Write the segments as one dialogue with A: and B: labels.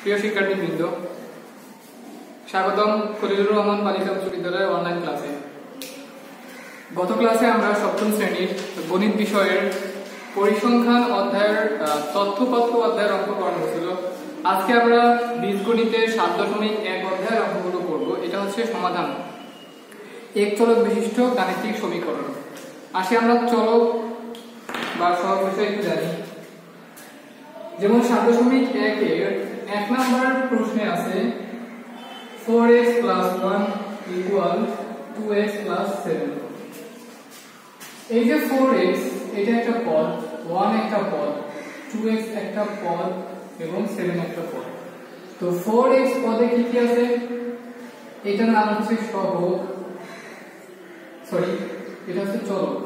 A: প্রিয় শিক্ষার্থীবৃন্দ, স্বাগতম খলিলুর রহমান বালিকা উচ্চ বিদ্যালয়ের অনলাইন ক্লাসে। গত ক্লাসে আমরা সপ্তম শ্রেণীর গণিত বিষয়ের পরিসংখ্যান অধ্যায়ের তথ্যপত্র অধ্যায়ের অঙ্ক করানো হয়েছিল। আজকে আমরা বীজগণিতের 7.1 অধ্যায়ের অঙ্কগুলো করব। এটা হচ্ছে সমাধান এক চলক বিশিষ্ট গাণিতিক সমীকরণ। আসে আমরা চলক বা সহগ বিষয় একটু জানি। যেমন 7.1 এর 1 নম্বর প্রশ্নে আছে 4x + 1 = 2x + 7। এই যে 4x এটা একটা পদ, 1 একটা পদ, 2x একটা পদ এবং 7 একটা পদ। তো 4x পদে কি কি আছে? এটার নাম হচ্ছে সহগ, এটা হচ্ছে চলক।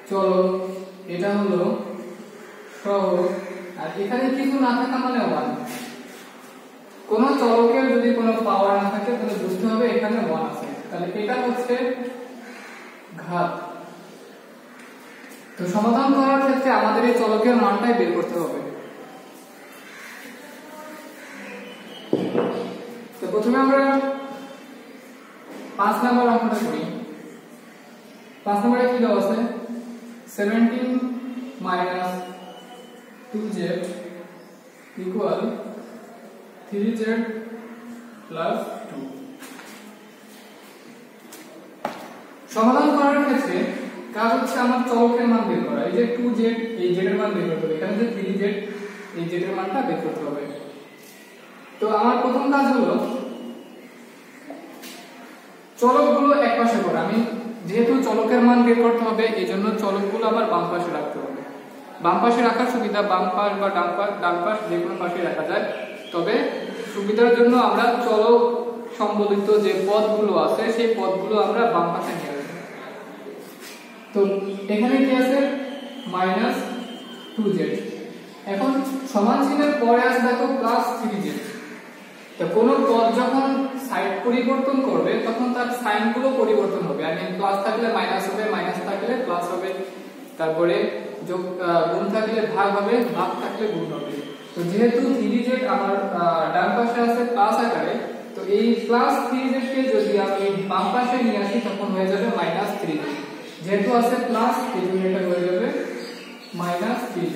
A: চলক এটা হলো সহগ, আর এখানে কিছু না থাকা মানে 1। কোন চলকের যদি কোনো পাওয়ার না থাকে তাহলে বুঝতে হবে এখানে 1 আছে, তাহলে এটা হচ্ছে ঘাত। তো সমাধান করার ক্ষেত্রে আমাদের এই চলকের মানটাই বের করতে হবে। তো প্রথমে আমরা 5 নম্বর অঙ্কটা করি। 5 নম্বরে কি দেওয়া আছে? 17 - 2z = 3z + 2। সমাধান করার ক্ষেত্রে কাজ হচ্ছে আমার চলকের মান বের করা। এই যে 2z, এই z এর মান বের করতে হবে। এখানে যে 3z, এই z এর মানটা বের করতে হবে। তো আমার প্রথম কাজ হলো চলকগুলো একপাশে করা। আমি যেহেতু চলকের মান বের করতে হবে, এইজন্য চলকগুলো আবার বাম পাশে রাখতে হবে। বাম পাশে রাখার সুবিধা, বাম পাশ বা ডান পাশ যে কোনো পাশে রাখা যায়। তবে সুবিধার জন্য আমরা চলক সম্বলিত যে পদগুলো আছে সেই পদগুলো আমরা বাম পাশে নিয়ে আসবো। তো এখানে কি আছে? -2z। এখন সমান চিহ্নের পরে আছে দেখো +3z। তো কোন পদ যখন সাইড পরিবর্তন করবে তখন তার সাইন গুলো পরিবর্তন হবে। আমি প্লাস থাকলে মাইনাস হবে, মাইনাস থাকলে প্লাস হবে, তারপরে যোগ গুণ থাকলে ভাগ হবে, ভাগ থাকলে গুণ হবে। তো যেহেতু 3z আমার ডান পাশে আছে প্লাস আকারে, তো এই +3z কে যদি আমি বাম পাশে নিয়ে আসি তখন হয়ে যাবে -3z। যেহেতু আছে প্লাস, এই জন্য এটা হয়ে যাবে -3z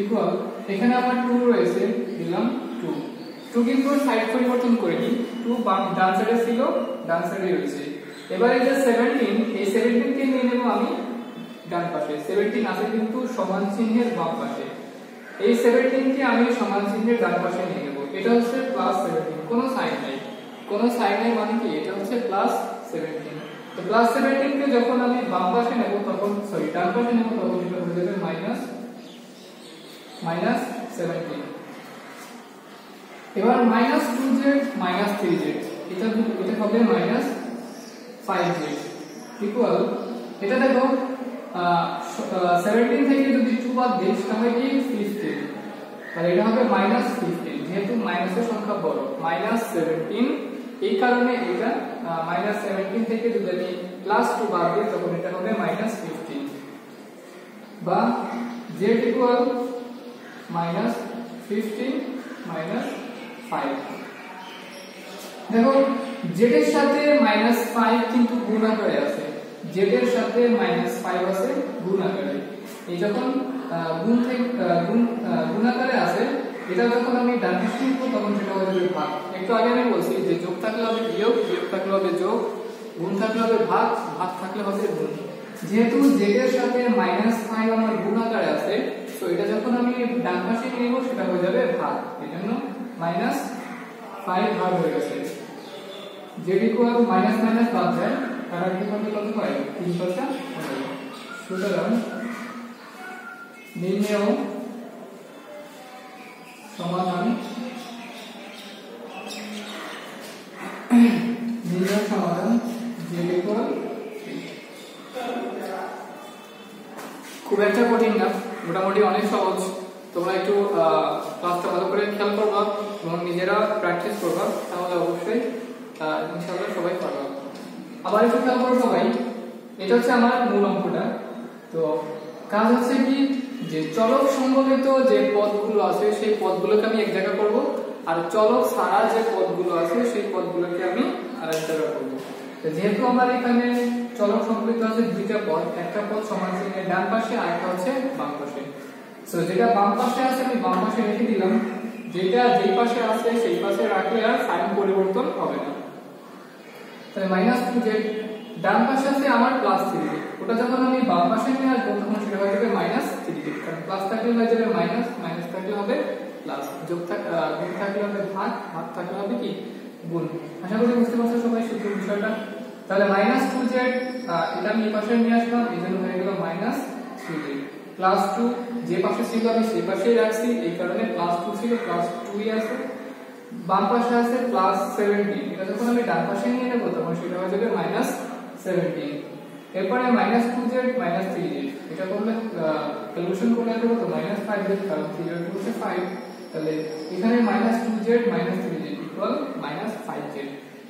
A: ইকুয়াল, এখানে আমার 2 রয়েছে, দিলাম 2। 2 কিন্তু সাইড পরিবর্তন করিনি, 2 ডান সাইডে ছিল, ডান সাইডে রয়েছে। এবার এই যে 17, এই 17 কে নিয়ে নেব আমি ডান পাশে। 17 আছে কিন্তু সমান চিহ্নের বাম পাশে। এই 17 কে আমি সমান চিহ্নের ডান পাশে নিয়ে নেব। এটা হচ্ছে +17, কোনো সাইন নাই। কোনো সাইন নাই মানে কি? এটা হচ্ছে +17। তো +17 কে যখন আমি বাম পাশে নেব তখন ডান পাশে নেব তখন এটা হয়ে যাবে -17। এবার -2z -3z, এটা হবে -5z ইকুয়াল, এটা দেখো 17 থেকে যদি 2 বাদ দিই তাহলে কি 15, তাহলে এটা হবে -15। যেহেতু মাইনাসের সংখ্যা বড়, -17, এই কারণে এটা -17 থেকে যদি আমি +2 বাদ দিই তখন এটা হবে -15 বা z ইকুয়াল -15 - 5। দেখো z এর সাথে -5 কিন্তু গুণ আকারে আছে, z এর সাথে -5 আছে গুণ আকারে। এই যখন গুণ থেকে গুণ আকারে আছে, এটা যখন আমি ডান পাশে নিব তখন সেটা হয়ে যাবে ভাগ। একটু আগে আমি বলছি যে যোগ থাকলে হবে বিয়োগ, বিয়োগ থাকলে হবে যোগ, গুণ থাকলে হবে ভাগ, ভাগ থাকলে হবে গুণ। যেহেতু z এর সাথে -5 আমার গুণ আকারে আছে, তো এটা যখন আমি ডান পাশে নিব সেটা হয়ে যাবে ভাগ। এজন্য -5 ভাগ হয়ে গেছে। z ইকুয়াল মাইনাস মাইনাস বাদ যায়, তার কি করতে কত হয়? 3 × 5 হবে। সুতরাং নির্ণেয় সমাধান z ইকুয়াল 3। খুব একটা কঠিন না, মোটামুটি অনেক সহজ। তোমরা একটু ক্লাসটা ভালো করে খেয়াল করবা এবং নিজেরা প্র্যাকটিস করবা, তাহলে অবশ্যই ইনশাআল্লাহ সবাই পারবা। আবার একটু খেয়াল করো সবাই, এটা হচ্ছে আমার মূল অঙ্কটা। তো কাজ হচ্ছে কি, z যে চলক সম্বলিত যে পদগুলো আছে সেই পদগুলোকে আমি এক জায়গা করব, আর চলক ছাড়া যে পদগুলো আছে সেই পদগুলোকে আমি আরেক জায়গা করব। যেহেতু আমার এখানে চলক সম্বলিত আছে দুইটা পদ, একটা পদ সমান চিহ্নের ডান পাশে আর একটা হচ্ছে বাম পাশে। সো যেটা বাম পাশে আছে আমি বাম পাশে রেখে দিলাম, যেটা যেই পাশে আছে সেই পাশে রাখলে আর সাইন পরিবর্তন হবে না। তাহলে -2z ডান পাশে আছে আমার +3z, ওটা যখন আমি বাম পাশে নিয়ে আসবো তখন সেটা হয়ে যাবে -3z, কারণ প্লাস থাকলে হয়ে যাবে মাইনাস, মাইনাস থাকলে হবে প্লাস, যোগ গুণ থাকলে হবে ভাগ, ভাগ থাকলে হবে কি গুণ। আশা করি বুঝতে পারছো সবাই সূত্র বিষয়টা। তাহলে -2z এটা আমি এই পাশে নিয়ে আসলাম, এজন্য হয়ে গেল -3z, +2 যে পাশে ছিল আমি সেই পাশেই রাখছি, এই কারণে +2 ছিল +2ই আছে। বাম পাশে আছে +17, এটা যখন আমি ডান পাশে নিয়ে নেব তখন সেটা হয়ে যাবে -17। এরপরে -2z -3z, এটা করলে ক্যালকুলেশন করলে হবে তো -5z, কারণ 3 হচ্ছে 5, তাহলে এখানে -2z -3z ইকুয়াল -5z।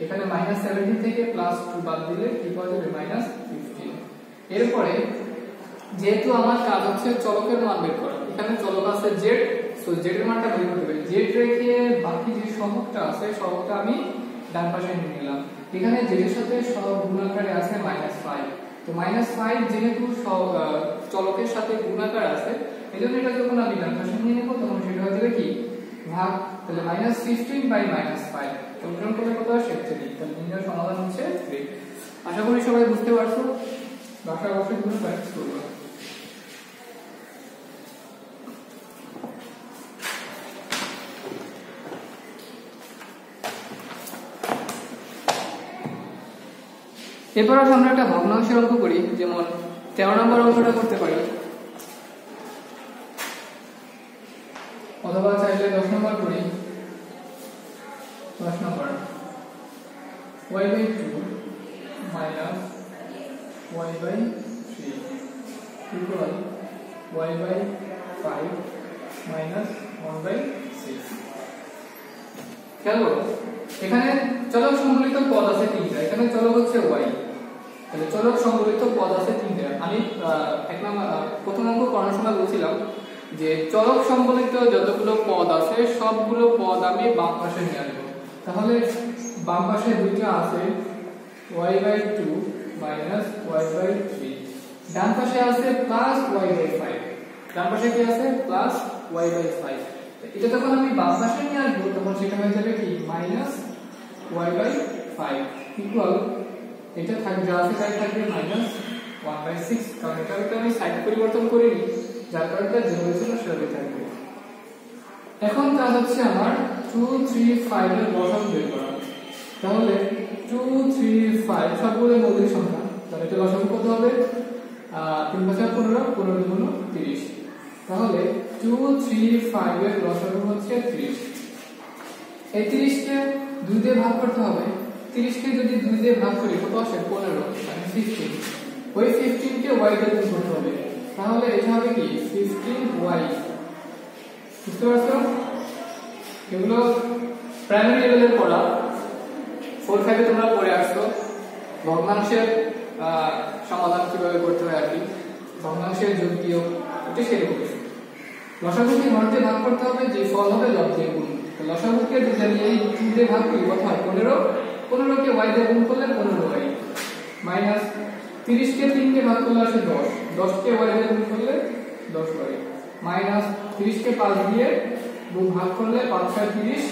A: এখানে -17 থেকে +2 বাদ দিলে কি পাওয়া যাবে -15। এরপরে যেহেতু আমার কাজ হচ্ছে চলকের মান বের করা, এখানে চলক আছে z, সো z এর মানটা বের করতে হবে। z রেখে বাকি যে সহগটা আছে সহগটা আমি ডান পাশে নিয়ে নিলাম। এখানে z এর সাথে সহগ গুণাকারে আছে -5, তো -5 যেহেতু চলকের সাথে গুণাকার আছে এজন্য এটা যখন আমি ডান পাশে নিয়ে নেব তখন সেটা হয়ে যাবে কি ভাগ, তাহলে -15/-5 ক্যালকুলেশন করলে কত আসে 3, তাহলে নির্ণয় সমাধান হচ্ছে 3। আশা করি সবাই বুঝতে পারছো, বাকি অবশ্যই তুমি প্র্যাকটিস করবে। এরপর আমরা একটা ভগ্নাংশের অঙ্ক করি, যেমন 13 নম্বর অঙ্কটা করতে পারি, অথবা চাইলে 10 নম্বর করি। 10 নম্বর y/2 - y/3 equal y/5 - 1/6। খেয়াল করো এখানে চলক সম্বলিত পদ আছে তিনটা, এখানে চলক হচ্ছে y, তাহলে চলক সম্বলিত পদ আছে তিনটা। আমি প্রথম অঙ্ক করার সময় বলছিলাম যে চলক সম্বলিত যতগুলো পদ আছে সবগুলো পদ আমি বাম পাশে নিয়ে আসবো। তাহলে বাম পাশে দুইটা আছে y/2 - y/3, ডান পাশে আছে +y/5, ডান পাশে কি আছে +y/5। এটা যখন আমি বাম পাশে নিয়ে আসবো তখন সেটা হয়ে যাবে কি -y/5 ইকুয়াল, এটা থাকবে যা আছে তাই থাকবে -1/6, কারণ এটা আমি সাইড পরিবর্তন করিনি যার কারণে এটা যেভাবে ছিল সেভাবে থাকবে। এখন কাজ হচ্ছে আমার 2, 3, 5 এর লসাগু বের করা। তাহলে 2, 3, 5 সবগুলো মৌলিক সংখ্যা, তাহলে এটা লসাগু কত হবে 3 × 5 = 15, 15 × 30। তাহলে 2, 3, 5 এর লসাগু হচ্ছে 30। এই 30 কে 2 দিয়ে ভাগ করতে হবে, 30 কে যদি 2 দিয়ে ভাগ করি কত আসে 15 মানে 15। ওই 15 কে y দিয়ে গুণ করতে হবে, তাহলে এটা হবে কি 15y। বুঝতে পারছো? এগুলো প্রাইমারি লেভেলের পড়া, 4, 5 এ তোমরা পড়ে আসছো ভগ্নাংশের সমাধান কিভাবে করতে হয় আর কি, ভগ্নাংশের যোগ বিয়োগ এটা সেরকম। লসাগুকে হর দিয়ে ভাগ করতে হবে, যে ফল হবে লব দিয়ে গুণ। তো লসাগুকে যদি আমি এই 2 দিয়ে ভাগ করি কত হয় 15, 15 কে y দিয়ে গুণ করলে 15y মাইনাস 30 কে 3 দিয়ে ভাগ করলে আসে 10, 10 কে y দিয়ে গুণ করলে 10y মাইনাস 30 কে 5 দিয়ে গুণ ভাগ করলে 5 × 30,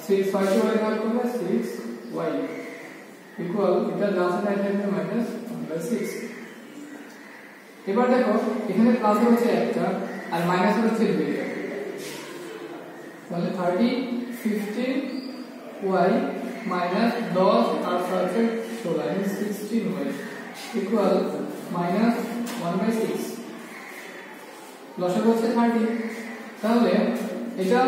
A: 6 6 কে y ভাগ করলে 6y ইকুয়াল, এটা যা আছে তাই থাকবে -1/6। এবার দেখো এখানে প্লাস হচ্ছে একটা আর মাইনাস হচ্ছে দুইটা, তাহলে 30 15y মাইনাস 10 আর হচ্ছে 16 16y ইকুয়াল -1/6। লসাগু হচ্ছে 30, তাহলে এটা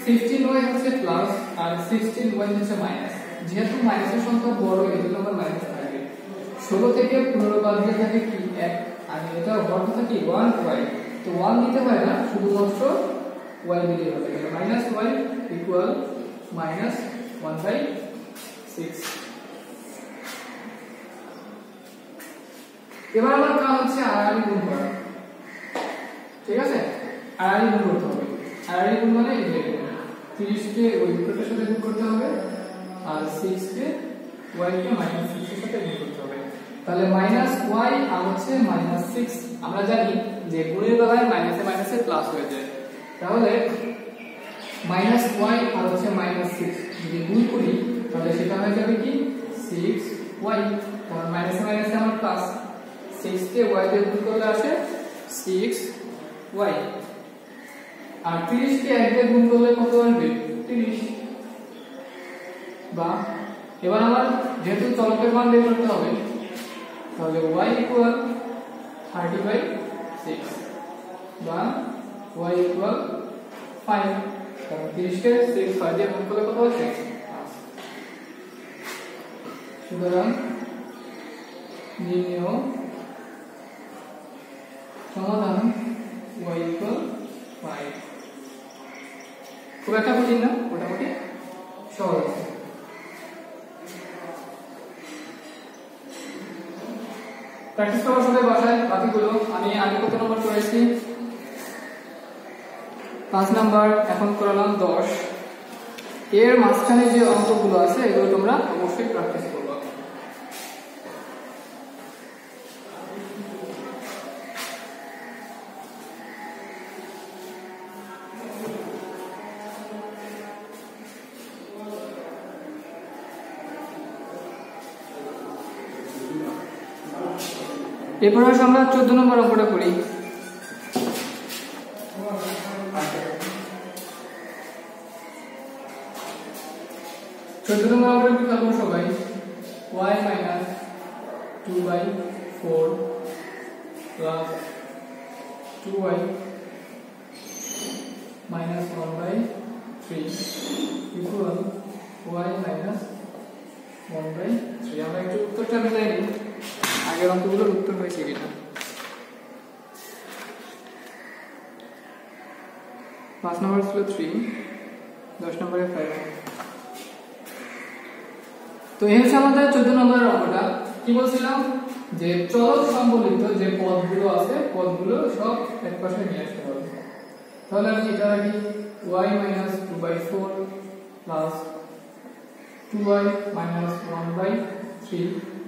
A: 15y হচ্ছে প্লাস আর 16y হচ্ছে মাইনাস। যেহেতু মাইনাসের সংখ্যা বড় এজন্য আমার মাইনাস থাকবে। 16 থেকে 15 বাদ দিয়ে থাকে কি 1, আর এটা হর থাকে 1y, তো 1 নিতে হয় না, শুধুমাত্র y দিলেই হবে, তাহলে -y ইকুয়াল -1/6। এবার আমার কাজ হচ্ছে আর গুণ করা। ঠিক আছে, আর গুণ করতে হবে, আর গুণ মানে 30 কে ওই দুটোর সাথে গুণ করতে হবে আর 6 কে y কে -6 এর সাথে গুণ করতে হবে। তাহলে -y আর হচ্ছে -6, আমরা জানি যে গুণের বেলায় মাইনাসে মাইনাসে প্লাস হয়ে যায়, তাহলে -y আর হচ্ছে -6 যদি গুণ করি তাহলে সেটা হয়ে যাবে কি 6y, কারণ মাইনাসে মাইনাসে আমার প্লাস, 6 কে y দিয়ে গুণ করলে আসে 6y, আর 30 কে 1 দিয়ে গুণ করলে কত আসবে 30। বা এবার আমার যেহেতু চলকের মান বের করতে হবে, তাহলে y ইকুয়াল 30/6 বা y ইকুয়াল 5, কারণ 30 কে 6 দিয়ে গুণ করলে কত আসে 5। সুতরাং নির্ণেয় সমাধান y ইকুয়াল 5। খুব একটা কঠিন না, মোটামুটি সহজ। প্র্যাকটিস করার সময় বাসায় বাকিগুলো আমি আগে কত নম্বর করেছি 5 নাম্বার, এখন করালাম 10। এর মাঝখানে যে অঙ্কগুলো আছে এগুলো তোমরা অবশ্যই প্র্যাকটিস করবে। এরপর আমরা 14 নম্বর অঙ্কটা করি। 14 নম্বর অঙ্কটা কি করব সবাই, y - 2/4 plus 2y - 1/3 equal y - 1/3। আমরা একটু উত্তরটা মিলাই নিই, আগের অঙ্কগুলোর উত্তর হয়েছে কিনা। 5 নম্বর ছিল 3, 10 নম্বরে 5। তো এই হচ্ছে আমাদের 14 নম্বরের অঙ্কটা। কি বলছিলাম যে চলক সম্বলিত যে পদগুলো আছে পদগুলো সব একপাশে নিয়ে আসতে হবে। তাহলে আমি এটা রাখি y - 2/4 plus 2y - 1/3,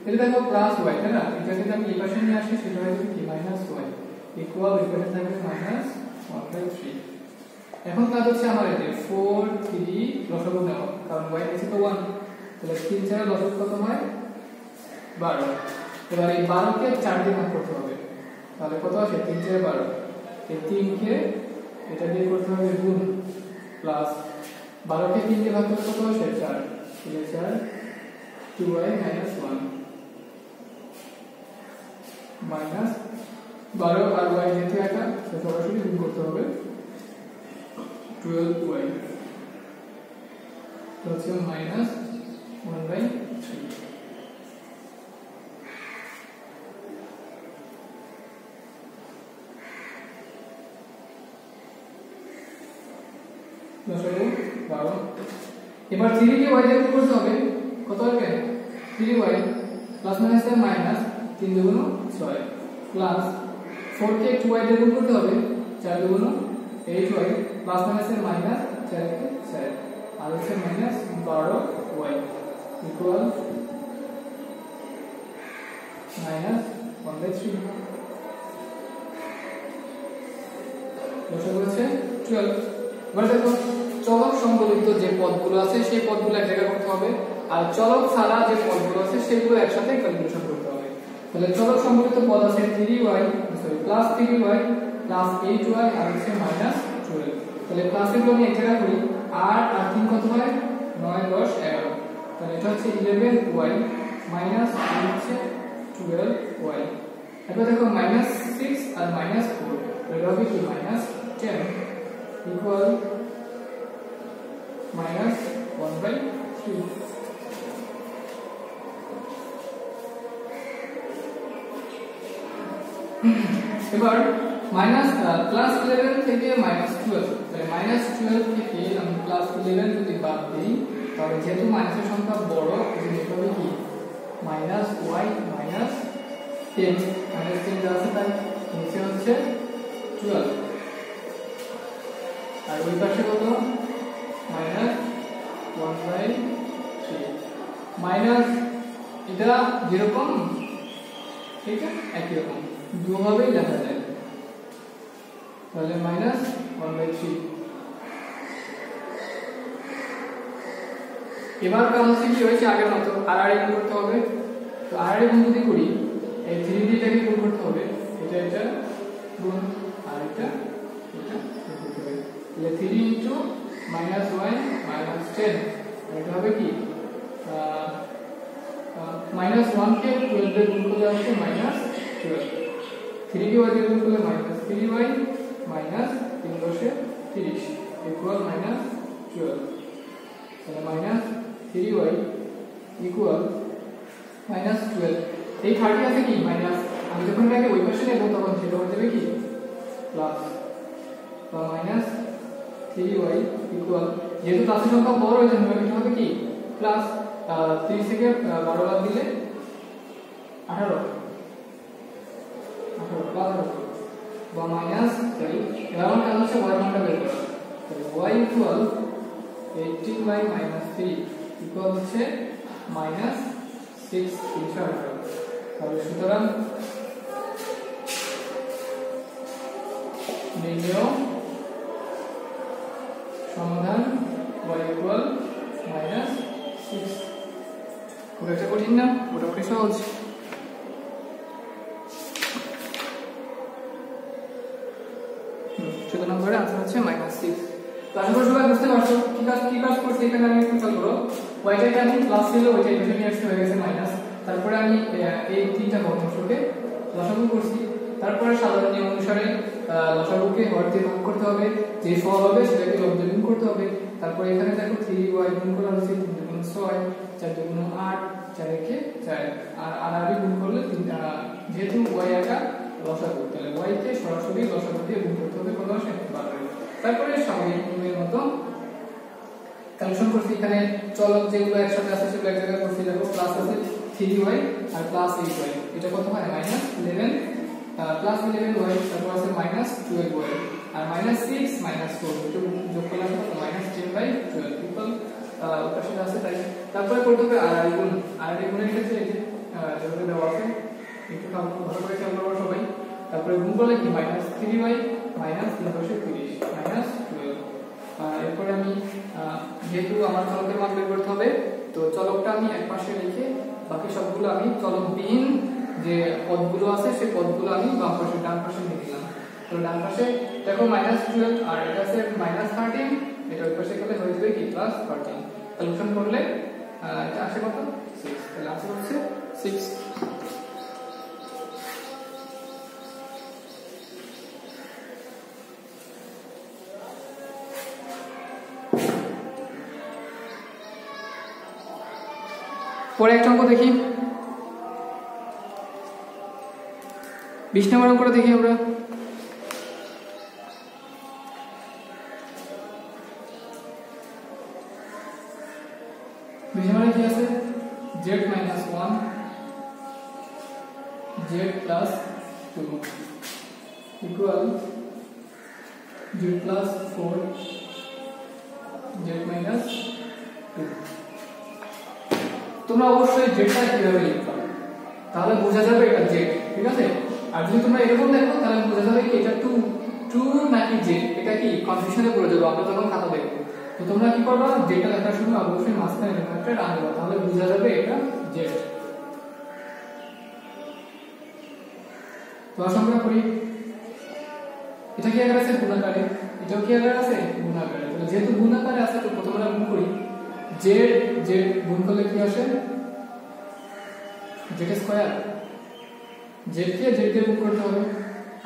A: এটা দেখো প্লাস y, তাই না? এটা যদি আমি এই পাশে নিয়ে আসি সেটা হয়ে যাবে কি -y ইকুয়াল এই পাশে থাকবে -1/3। এখন কাজ হচ্ছে আমার এতে 4 3 লসাগু নেওয়া, কারণ y নিচে তো 1, তাহলে 3 4 লসাগু কত হয় 12। এবার এই 12 কে 4 দিয়ে ভাগ করতে হবে, তাহলে কত আসে 3 4 12। এই 3 কে এটা দিয়ে করতে হবে গুণ, প্লাস 12 কে 3 দিয়ে ভাগ করলে কত আসে 4, তাহলে 4 2y - 1 মাইনাস 12 আর y যেহেতু একা তো সরাসরি গুণ করতে হবে 12y, তো হচ্ছে -1/3। দশমিক 12। এবার 3 কে y দিয়ে গুণ করতে হবে, কত হবে 3y প্লাস মাইনাস এর মাইনাস 3 দুগুণ 6 প্লাস 4 কে 2y দিয়ে গুণ করতে হবে 4 দুগুণ 8y প্লাস মাইনাস এর মাইনাস 4 কে 4 আর হচ্ছে মাইনাস 12y ইকুয়াল -1/3। দশমিক হচ্ছে 12। এবার দেখো চলক সম্বলিত যে পদগুলো আছে সেই পদগুলো এক জায়গায় করতে হবে, আর চলক ছাড়া যে পদগুলো আছে সেগুলো একসাথে ক্যালকুলেশন করতে হবে। তাহলে চলক সম্বলিত পদ আছে 3y plus 3y plus 8y আর হচ্ছে -12। তাহলে প্লাসের গুলো আমি এক জায়গায় করি, 8 আর 3 কত হয় 9 10 11, তাহলে এটা হচ্ছে 11y মাইনাস হচ্ছে 12y। এবার দেখো -6 আর -4, এটা হবে কি -10 ইকুয়াল -1/3। এবার প্লাস 11 থেকে -12, তাহলে -12 থেকে আমি প্লাস 11 যদি বাদ দিই তাহলে যেহেতু মাইনাসের সংখ্যা বড় এজন্য এটা হবে কি -y -10 -10 যা আছে তাই নিচে হচ্ছে 12। আর ওই পাশে কত -1/3 মাইনাস এটা যেরকম ঠিক আছে একই রকম দুভাবেই লেখা যায় তাহলে -1/3 এবার কাজ হচ্ছে কি হয়েছে আগের মতো আর গুণ করতে হবে তো আর গুণ যদি করি এই 3 টাকে গুণ করতে হবে এটা গুণ আর এটা গুণ করতে হবে তাহলে 3 * -1 -10 এটা হবে কি -1 কে 12 দিয়ে গুণ করলে আসে -12 3 কে y দিয়ে গুণ করলে -3y -3 * 30 = -12 তাহলে -3y = -12 এই 30 আছে কি মাইনাস আমি যখন এটাকে ওই পাশে নেব তখন সেটা হয়ে যাবে কি প্লাস বা -3y যেহেতু প্লাসের সংখ্যা বড় হয়ে যাবে এটা হবে কি প্লাস 30 থেকে 12 বাদ দিলে 18 প্লাস বা মাইনাস এবার আমার কাজ হচ্ছে y মানটা বের করা তাহলে y = 18/-3 ইকুয়াল হচ্ছে -6 তাহলে সুতরাং নির্ণয় সমাধান y = -6 খুব একটা কঠিন না মোটামুটি সহজ চতুর্থ নম্বরে আনসার হচ্ছে -6 তো আশা করি সবাই বুঝতে পারছো কি কাজ করছে এখানে আমি একটু খেয়াল করো ওইটা আমি প্লাস ছিল ওইটা এখানে নিয়ে আসতে হয়ে গেছে মাইনাস তারপরে আমি এই তিনটা ভগ্নাংশকে লসাগু করছি তারপরে সাধারণ নিয়ম অনুসারে লসাগুকে হর দিয়ে ভাগ করতে হবে যে ফল হবে সেটাকে লব দিয়ে গুণ করতে হবে তারপরে এখানে দেখো 3y গুণ করা হচ্ছে 3 × 6 4 × 8 4 কে 4 আর আর গুণ করলে যেহেতু y একা লসাগু তাহলে y কে সরাসরি লসাগু দিয়ে গুণ করতে হবে কত আসে 12 তারপরে স্বাভাবিক নিয়মের মতো কালেকশন করছি এখানে চলক যেগুলো একসাথে আছে সেগুলো এক জায়গায় করছি দেখো প্লাস আছে 3y আর প্লাস 8y এটা কত হয় -11 প্লাস 11y তারপর আছে -12y আর -6 -4 এটা যোগ করলে কত -10/12 ইকুয়াল ওটা সেটা আছে তাই তারপরে করতে হবে আর গুণের ক্ষেত্রে এই যে যেভাবে দেওয়া আছে একটু ভালো করে খেয়াল করো সবাই তারপরে গুণ করলে কি -3y -3/30 -12 এরপরে আমি যেহেতু আমার চলকের মান বের করতে হবে তো চলকটা আমি একপাশে রেখে বাকি সবগুলো আমি চলকবিহীন যে পদগুলো আছে সেই পদগুলো আমি বাম পাশে ডান পাশে নিয়ে দিলাম তো ডান পাশে দেখো -12 আর এটা আছে -13 এটা ওই পাশে গেলে হয়ে যাবে কি +13 সলিউশন করলে এটা আসে কত 6 তাহলে আসে হচ্ছে 6 পরে একটা অঙ্ক দেখি 20 নম্বর অঙ্কটা দেখি আমরা 20 নম্বরে কি আছে z - 1 z + 2 equal z + 4 z - 2 তোমরা অবশ্যই জেডটা কিভাবে লিখবা তাহলে বোঝা যাবে এটা জেড ঠিক আছে আর যদি তোমরা এরকম দেখো তাহলে বোঝা যাবে কি এটা 2 নাকি জেড এটা কি কনফিউশনে পড়ে যাবে আমরা যখন খাতা দেখব তো তোমরা কি করবা জেডটা লেখার সময় অবশ্যই মাঝখানে লেখাটা টান দেবা তাহলে বোঝা যাবে এটা জেড তো আমরা করি এটা কি আকারে আছে গুণাকারে এটাও কি আকারে আছে গুণাকারে তাহলে যেহেতু গুণাকারে আছে তো প্রথমে আমরা গুণ করি z গুণ করলে কি আসে z স্কয়ার z কে z দিয়ে গুণ করতে হবে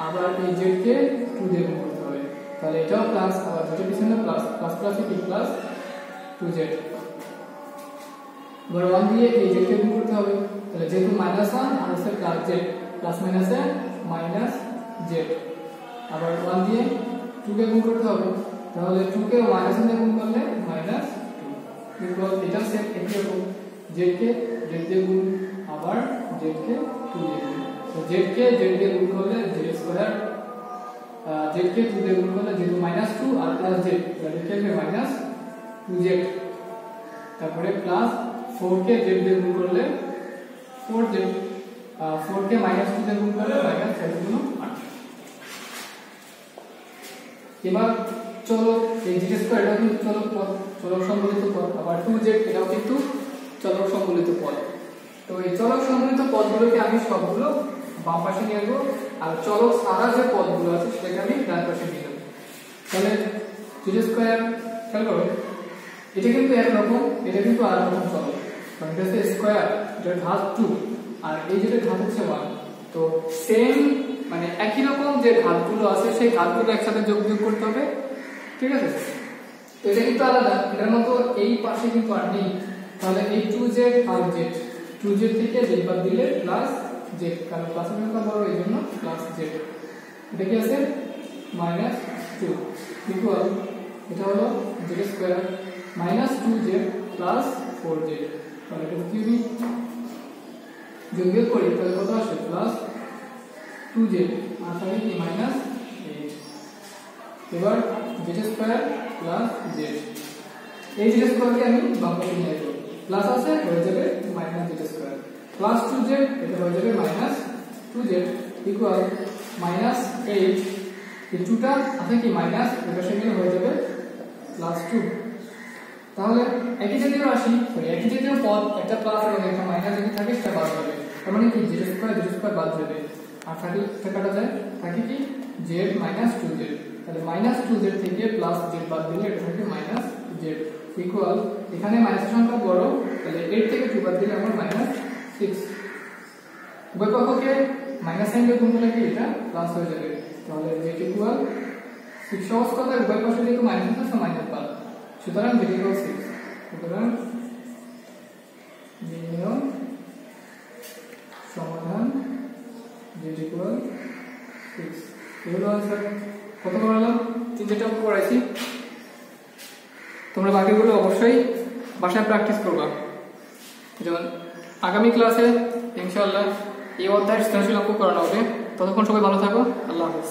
A: আবার এই z কে 2 দিয়ে গুণ করতে হবে তাহলে এটাও প্লাস আবার যেটা পিছনে প্লাস কি প্লাস 2z এবার 1 দিয়ে এই z কে গুণ করতে হবে তাহলে যেহেতু -1 আর আছে প্লাস z প্লাস মাইনাসে -z আবার 1 দিয়ে 2 কে গুণ করতে হবে তাহলে 2 কে -1 দিয়ে গুণ করলে ইকুয়াল এটা সেম একই রকম z কে z দিয়ে গুণ আবার z কে 2 দিয়ে গুণ তো z কে z দিয়ে গুণ করলে z স্কয়ার z কে 2 দিয়ে গুণ করলে যেহেতু -2 আর প্লাস z তাহলে কি হবে -2z, তারপরে প্লাস 4 কে z দিয়ে গুণ করলে 4z, 4 কে -2 দিয়ে গুণ করলে -4 গুণ 8। এবার চলো এই z স্কয়ার এটাও কিন্তু চলক পদ, চলক সম্বলিত পদ, আবার 2z এটাও কিন্তু চলক সম্বলিত পদ। তো এই চলক সম্বলিত পদগুলোকে আমি সবগুলো বাম পাশে নিয়ে আসবো, আর চলক ছাড়া যে পদগুলো আছে সেটাকে আমি ডান পাশে নিয়ে যাবো। তাহলে z স্কয়ার খেয়াল করো, এটা কিন্তু একরকম, এটা কিন্তু আর রকম চলক, কারণ এটা হচ্ছে স্কয়ার, এটার ঘাত 2 আর এই যেটা ঘাত হচ্ছে 1। তো সেম মানে একই রকম যে ঘাতগুলো আছে সেই ঘাতগুলো একসাথে যোগ করতে হবে, ঠিক আছে? তো এটা কিন্তু আলাদা, এটার মতো এই পাশে কিন্তু আর নেই। তাহলে এই 2z আর z, 2z থেকে z বাদ দিলে প্লাস z, কারণ প্লাসের সংখ্যা বড় এই জন্য প্লাস z। এটা কি আছে -2 ইকুয়াল, এটা হলো z square -2z plus 4z। তাহলে এটা কি হবে, যোগ করি তাহলে কত আসে প্লাস 2z আর তাহলে কি -8। এবার z স্কয়ার প্লাস z, এই z স্কয়ারকে আমি বাম পাশে নিয়ে আসব, প্লাস আছে হয়ে যাবে -z স্কয়ার প্লাস 2z, এটা হয়ে যাবে -2z ইকুয়াল -8। এই 2টা আছে কি মাইনাস, এটা সেখানে হয়ে যাবে +2। তাহলে একই জাতীয় রাশি, সরি একই জাতীয় পদ, একটা প্লাস এবং একটা মাইনাস যদি থাকে সেটা বাদ যাবে, তার মানে কি z স্কয়ার বাদ যাবে, আর থাকে কাটা যায়, থাকে কি z -2z। তাহলে -2z থেকে প্লাস z বাদ দিলে এটা থাকে -z ইকুয়াল, এখানে মাইনাসের সংখ্যা বড়, তাহলে 8 থেকে 2 বাদ দিলে আমার -6। উভয় পক্ষকে মাইনাস সাইন দিয়ে গুণ করলে কি এটা প্লাস হয়ে যাবে, তাহলে z ইকুয়াল 6। সহজ কথা, উভয় পাশে যেহেতু মাইনাস আছে মাইনাস বাদ, সুতরাং z ইকুয়াল 6। সুতরাং নির্ণয় সমাধান z ইকুয়াল 6। এগুলো आंसर কত করলাম, 3-4টা অঙ্ক করাইছি। তোমরা বাকিগুলো অবশ্যই বাসায় প্র্যাকটিস করবা। যেমন আগামী ক্লাসে ইনশাআল্লাহ এই অধ্যায়ের সৃজনশীল অঙ্ক করানো হবে। ততক্ষণ সবাই ভালো থাকো, আল্লাহ হাফেজ।